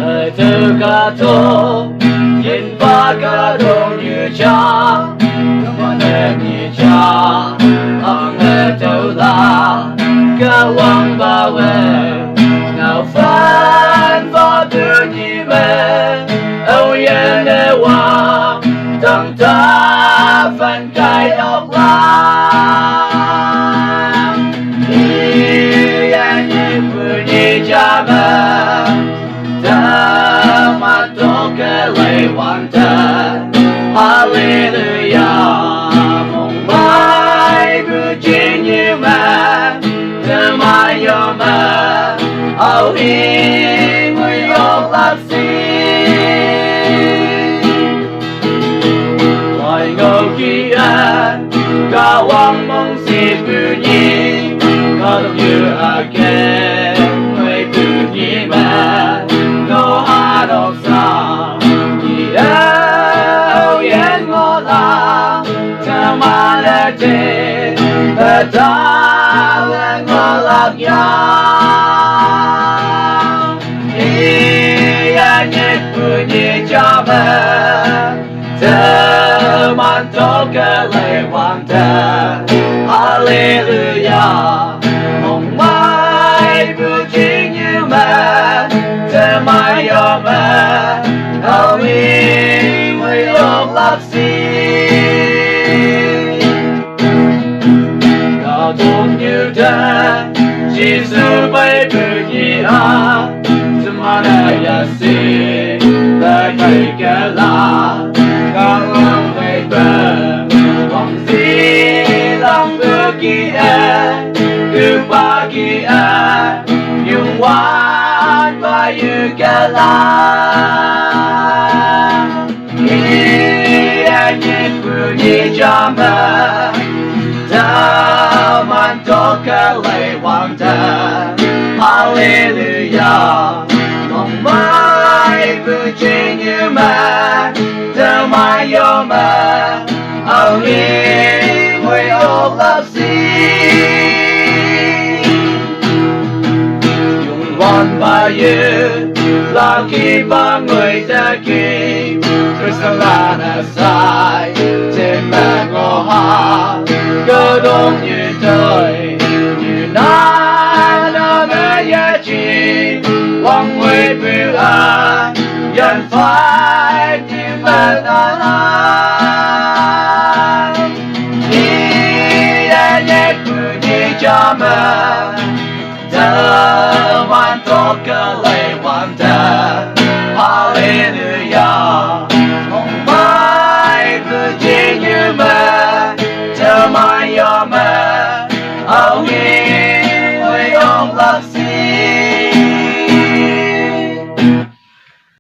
Thời thơ ca tô nhìn pha ca đồ như cha con em như cha ông em châu la ca quang ba về nào phán phá tư nhị mẹ âu yên đê hoa tăng ta phân cai ốc la đi anh như vừa như cha mẹ ta mà tốt cái lời hoàn thành Hallelujah mong mãi cứ chỉ như mẹ ta mãi yêu mẹ âu hi người yêu lạc loài ngô kỳ an cả quang mong xin bự nhi có đông như again người bự nhi mẹ no hát of sa đi đâu yên ngô la ta mà lệ thế ta lệ ngô lạc ya anh nhất bự nhi cha mẹ ta man tốt cái lời hoàn thành Hallelujah mong mãi bự chỉ như mẹ ta mãi yêu mẹ hầu ý người yêu lạc có tốt như thế Jesus bay bự nhị ha ta mà đã xin lời thầy kể là các ông về bên bằng gì lòng bước kia cứ ba kia dùng quán và yêu kể là khi anh nhất vừa như cha mẹ ta mang tốt cái lời hoàn thành Hallelujah mong mãi vừa chỉ như mẹ ta mãi yêu mẹ âu hi người yêu lạc dùng quan và yêu là khi ba người ta kịp Christ là đã sai trên mẹ ngô hát cơ đông như trời như nát đã mẹ giá trị quang huy bự an dân phải tìm mẹ ta lại đi đã nhất bự như cha mẹ ta hoàn tốt cái lời hoàn thành Hallelujah mong mãi cứ chỉ như mẹ ta mãi yêu mẹ âu hi người yêu lạc